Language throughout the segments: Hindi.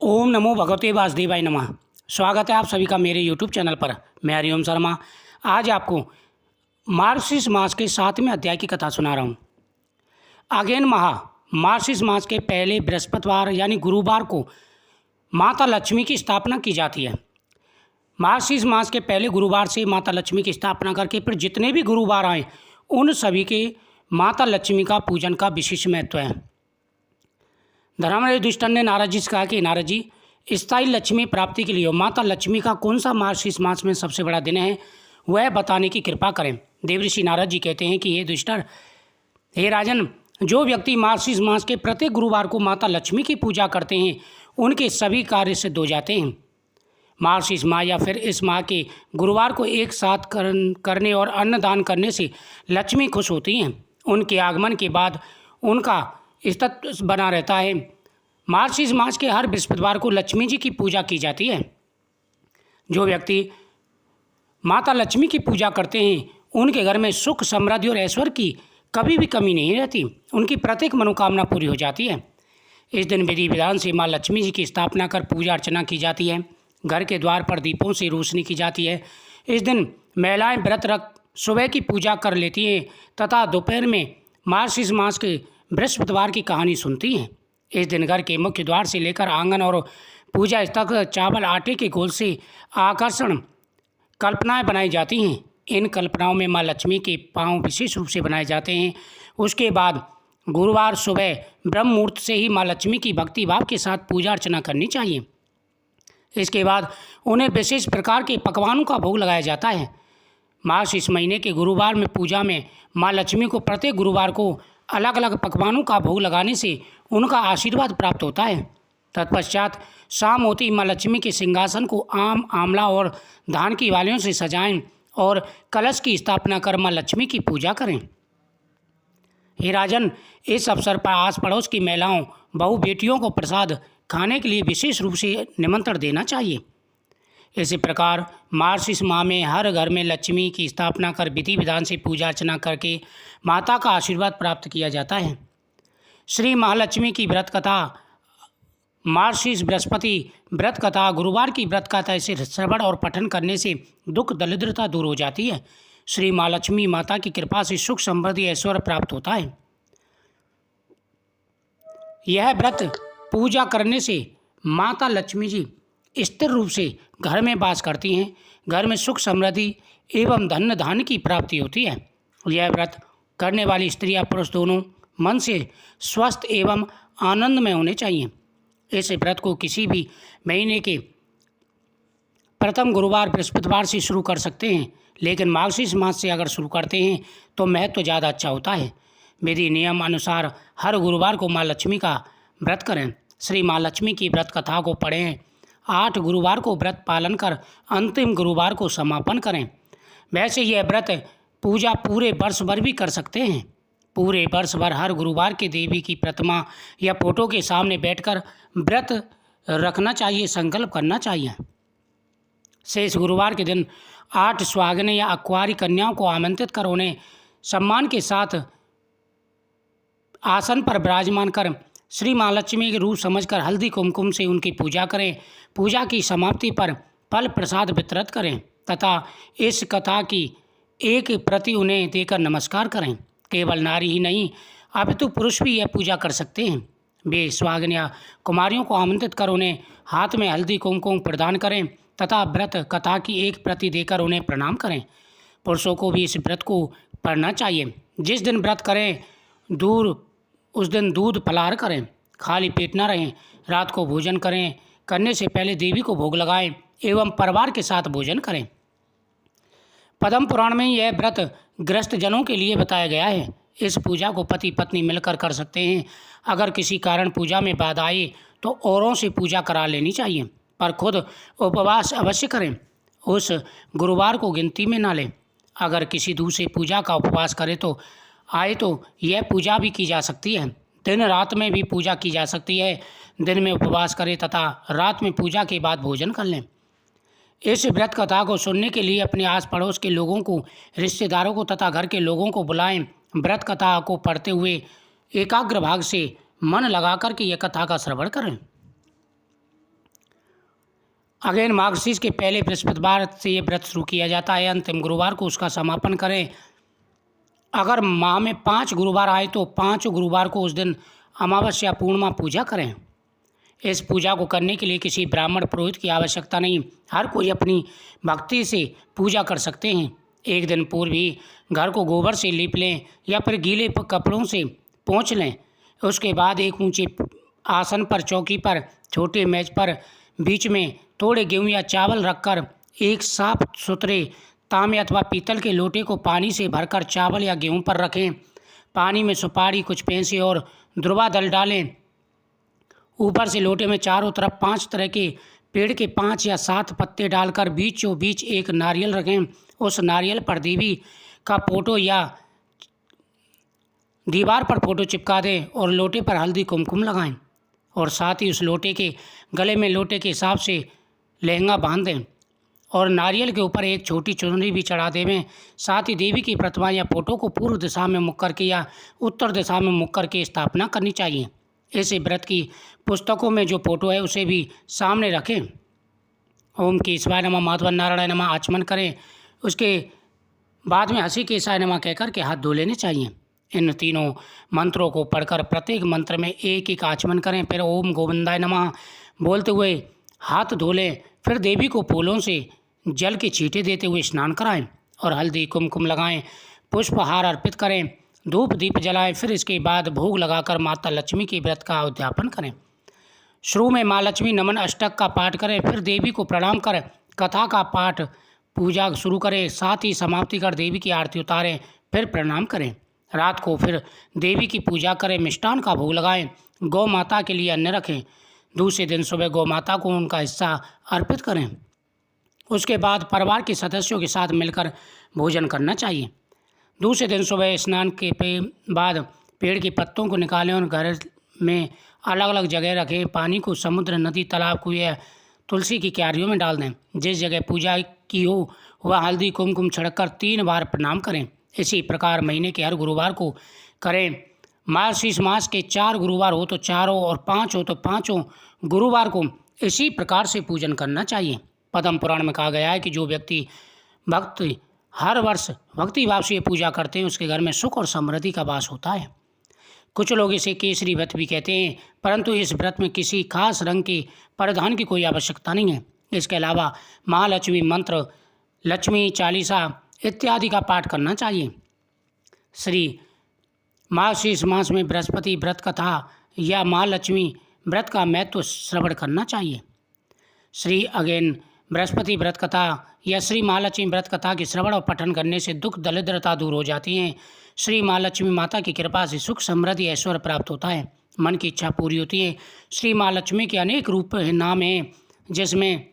ओम नमो भगवते वासुदेवाय नमः। स्वागत है आप सभी का मेरे यूट्यूब चैनल पर। मैं हरिओम शर्मा आज आपको मार्गशीर्ष मास के 7वें अध्याय की कथा सुना रहा हूँ। आगेन मार्गशीर्ष मास के पहले बृहस्पतिवार यानी गुरुवार को माता लक्ष्मी की स्थापना की जाती है। मार्गशीर्ष मास के पहले गुरुवार से माता लक्ष्मी की स्थापना करके फिर जितने भी गुरुवार आए उन सभी के माता लक्ष्मी का पूजन का विशेष महत्व है। धर्मराज युधिष्ठिर ने नारद जी से कहा कि नारद जी, स्थायी लक्ष्मी प्राप्ति के लिए माता लक्ष्मी का कौन सा मार्गशीर्ष मास में सबसे बड़ा दिन है, वह बताने की कृपा करें। देवऋषि नारद जी कहते हैं कि हे युधिष्ठिर, हे राजन, जो व्यक्ति मार्गशीर्ष मास के प्रत्येक गुरुवार को माता लक्ष्मी की पूजा करते हैं उनके सभी कार्य सिद्ध हो जाते हैं। मार्गशीर्ष माह या फिर इस माह के गुरुवार को एक साथ करने और अन्नदान करने से लक्ष्मी खुश होती हैं। उनके आगमन के बाद उनका स्थित्व बना रहता है। मार्गशीर्ष मास के हर बृहस्पतिवार को लक्ष्मी जी की पूजा की जाती है। जो व्यक्ति माता लक्ष्मी की पूजा करते हैं उनके घर में सुख, समृद्धि और ऐश्वर्य की कभी भी कमी नहीं रहती। उनकी प्रत्येक मनोकामना पूरी हो जाती है। इस दिन विधि विधान से माँ लक्ष्मी जी की स्थापना कर पूजा अर्चना की जाती है। घर के द्वार पर दीपों से रोशनी की जाती है। इस दिन महिलाएं व्रत रख सुबह की पूजा कर लेती हैं तथा दोपहर में मार्गशीर्ष मास के बृहस्पतिवार की कहानी सुनती हैं। इस दिन घर के मुख्य द्वार से लेकर आंगन और पूजा स्थल तक चावल आटे के गोल से आकर्षण कल्पनाएं बनाई जाती हैं। इन कल्पनाओं में माँ लक्ष्मी के पांव विशेष रूप से बनाए जाते हैं। उसके बाद गुरुवार सुबह ब्रह्म मुहूर्त से ही माँ लक्ष्मी की भक्ति भाव के साथ पूजा अर्चना करनी चाहिए। इसके बाद उन्हें विशेष प्रकार के पकवानों का भोग लगाया जाता है। मार्गशीर्ष महीने के गुरुवार में पूजा में माँ लक्ष्मी को प्रत्येक गुरुवार को अलग अलग पकवानों का भोग लगाने से उनका आशीर्वाद प्राप्त होता है। तत्पश्चात शाम होती माँ लक्ष्मी के सिंहासन को आम, आंवला और धान की वालियों से सजाएं और कलश की स्थापना कर माँ लक्ष्मी की पूजा करें। हे राजन, इस अवसर पर आस पड़ोस की महिलाओं, बहू बेटियों को प्रसाद खाने के लिए विशेष रूप से निमंत्रण देना चाहिए। इसी प्रकार मार्गशीर्ष माह में हर घर में लक्ष्मी की स्थापना कर विधि विधान से पूजा अर्चना करके माता का आशीर्वाद प्राप्त किया जाता है। श्री महालक्ष्मी की व्रत कथा, मार्गशीर्ष बृहस्पति व्रत कथा, गुरुवार की व्रत कथा से श्रवण और पठन करने से दुख दरिद्रता दूर हो जाती है। श्री महालक्ष्मी माता की कृपा से सुख, समृद्धि, ऐश्वर्य प्राप्त होता है। यह व्रत पूजा करने से माता लक्ष्मी जी स्थिर रूप से घर में वास करती हैं। घर में सुख, समृद्धि एवं धन धान्य की प्राप्ति होती है। यह व्रत करने वाली स्त्रियां पुरुष दोनों मन से स्वस्थ एवं आनंद में होने चाहिए। इस व्रत को किसी भी महीने के प्रथम गुरुवार बृहस्पतिवार से शुरू कर सकते हैं, लेकिन मार्गशीर्ष मास से अगर शुरू करते हैं तो महत्व ज़्यादा अच्छा होता है। विधि नियम अनुसार हर गुरुवार को माँ लक्ष्मी का व्रत करें। श्री माँ लक्ष्मी की व्रत कथा को पढ़ें। 8 गुरुवार को व्रत पालन कर अंतिम गुरुवार को समापन करें। वैसे यह व्रत पूजा पूरे वर्ष भर भी कर सकते हैं। पूरे वर्ष भर हर गुरुवार के देवी की प्रतिमा या फोटो के सामने बैठकर व्रत रखना चाहिए, संकल्प करना चाहिए। शेष गुरुवार के दिन 8 सुहागिनें या अकुआरी कन्याओं को आमंत्रित कर उन्हें सम्मान के साथ आसन पर विराजमान कर श्री महालक्ष्मी के रूप समझकर हल्दी कुमकुम से उनकी पूजा करें। पूजा की समाप्ति पर फल प्रसाद वितरित करें तथा इस कथा की एक प्रति उन्हें देकर नमस्कार करें। केवल नारी ही नहीं अपितु पुरुष भी यह पूजा कर सकते हैं। वे सुहागिन या कुमारियों को आमंत्रित कर उन्हें हाथ में हल्दी कुमकुम प्रदान करें तथा व्रत कथा की एक प्रति देकर उन्हें प्रणाम करें। पुरुषों को भी इस व्रत को पढ़ना चाहिए। जिस दिन व्रत करें उस दिन दूध फलाहार करें, खाली पेट न रहें। रात को भोजन करने से पहले देवी को भोग लगाएं एवं परिवार के साथ भोजन करें। पद्म पुराण में यह व्रत गृहस्थ जनों के लिए बताया गया है। इस पूजा को पति पत्नी मिलकर कर सकते हैं। अगर किसी कारण पूजा में बाधा आए तो औरों से पूजा करा लेनी चाहिए, पर खुद उपवास अवश्य करें। उस गुरुवार को गिनती में ना लें। अगर किसी दूसरे पूजा का उपवास करे तो यह पूजा भी की जा सकती है। दिन रात में भी पूजा की जा सकती है। दिन में उपवास करें तथा रात में पूजा के बाद भोजन कर लें। इस व्रत कथा को सुनने के लिए अपने आस पड़ोस के लोगों को, रिश्तेदारों को तथा घर के लोगों को बुलाएं। व्रत कथा को पढ़ते हुए एकाग्र भाव से मन लगाकर के यह कथा का श्रवण करें। अगेन मार्गशीर्ष के पहले बृहस्पतिवार से ये व्रत शुरू किया जाता है। अंतिम गुरुवार को उसका समापन करें। अगर माह में 5 गुरुवार आए तो 5 गुरुवार को उस दिन अमावस्या पूर्णिमा पूजा करें। इस पूजा को करने के लिए किसी ब्राह्मण पुरोहित की आवश्यकता नहीं, हर कोई अपनी भक्ति से पूजा कर सकते हैं। एक दिन पूर्व ही घर को गोबर से लीप लें या फिर गीले कपड़ों से पोंछ लें। उसके बाद एक ऊंचे आसन पर, चौकी पर, छोटे मेज पर बीच में थोड़े गेहूं या चावल रखकर एक साफ सुथरे तांबे अथवा पीतल के लोटे को पानी से भरकर चावल या गेहूं पर रखें। पानी में सुपारी, कुछ पैंसे और दुर्वा दल डालें। ऊपर से लोटे में चारों तरफ 5 तरह के पेड़ के 5 या 7 पत्ते डालकर बीचों बीच एक नारियल रखें। उस नारियल पर देवी का फोटो या दीवार पर फोटो चिपका दें और लोटे पर हल्दी कुमकुम लगाएं और साथ ही उस लोटे के गले में लोटे के हिसाब से लहंगा बांध दें और नारियल के ऊपर एक छोटी चुनरी भी चढ़ा देवें। साथ ही देवी की प्रतिमा या फोटो को पूर्व दिशा में मुख करके या उत्तर दिशा में मुख करके स्थापना करनी चाहिए। ऐसे व्रत की पुस्तकों में जो फोटो है उसे भी सामने रखें। ओम केशवाय नमः, माधव नारायण नमः आचमन करें। उसके बाद में हंसी केशाय नमः कहकर के हाथ धो लेने चाहिए। इन तीनों मंत्रों को पढ़कर प्रत्येक मंत्र में एक एक आचमन करें। फिर ओम गोविंदाय नमः बोलते हुए हाथ धो लें। फिर देवी को फूलों से जल के छींटे देते हुए स्नान कराएं और हल्दी कुमकुम लगाएं, पुष्पहार अर्पित करें, धूप दीप जलाएं। फिर इसके बाद भोग लगाकर माता लक्ष्मी के व्रत का उद्यापन करें। शुरू में माँ लक्ष्मी नमन अष्टक का पाठ करें, फिर देवी को प्रणाम कर कथा का पाठ पूजा शुरू करें। साथ ही समाप्ति कर देवी की आरती उतारें, फिर प्रणाम करें। रात को फिर देवी की पूजा करें, मिष्ठान का भोग लगाएं, गौ माता के लिए अन्न रखें। दूसरे दिन सुबह गौ माता को उनका हिस्सा अर्पित करें। उसके बाद परिवार के सदस्यों के साथ मिलकर भोजन करना चाहिए। दूसरे दिन सुबह स्नान के बाद पेड़ के पत्तों को निकालें और घर में अलग अलग जगह रखें। पानी को समुद्र, नदी, तालाब, कुएं, तुलसी की क्यारियों में डाल दें। जिस जगह पूजा की हो वह हल्दी कुमकुम छिड़ककर 3 बार प्रणाम करें। इसी प्रकार महीने के हर गुरुवार को करें। मार्गशीर्ष मास के 4 गुरुवार हो तो चारों और 5 हो तो 5 गुरुवार को इसी प्रकार से पूजन करना चाहिए। पद्म पुराण में कहा गया है कि जो व्यक्ति भक्ति हर वर्ष भक्ति भाव से ये पूजा करते हैं उसके घर में सुख और समृद्धि का वास होता है। कुछ लोग इसे केसरी व्रत भी कहते हैं, परंतु इस व्रत में किसी खास रंग के परिधान की कोई आवश्यकता नहीं है। इसके अलावा महालक्ष्मी मंत्र, लक्ष्मी चालीसा इत्यादि का पाठ करना चाहिए। श्री मार्गशीर्ष मास में बृहस्पति व्रत कथा या महालक्ष्मी व्रत का महत्व श्रवण करना चाहिए। श्री अगेन बृहस्पति व्रत कथा या श्री महालक्ष्मी व्रत कथा के श्रवण और पठन करने से दुख दरिद्रता दूर हो जाती हैं। श्री महालक्ष्मी माता की कृपा से सुख समृद्धि ऐश्वर्य प्राप्त होता है, मन की इच्छा पूरी होती है। श्री महालक्ष्मी के अनेक रूप नाम हैं, जिसमें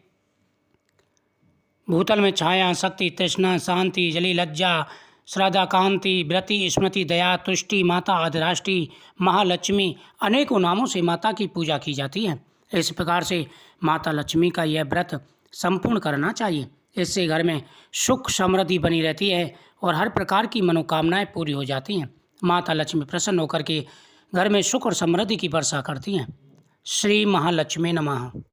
भूतल में छाया, शक्ति, तृष्णा, शांति, जली, लज्जा, श्रद्धा, कांति, व्रति, स्मृति, दया, तुष्टि, माता, अधिराष्टि, महालक्ष्मी अनेकों नामों से माता की पूजा की जाती है। इस प्रकार से माता लक्ष्मी का यह व्रत संपूर्ण करना चाहिए। इससे घर में सुख समृद्धि बनी रहती है और हर प्रकार की मनोकामनाएं पूरी हो जाती हैं। माता लक्ष्मी प्रसन्न होकर के घर में सुख और समृद्धि की वर्षा करती हैं। श्री महालक्ष्मी नमः।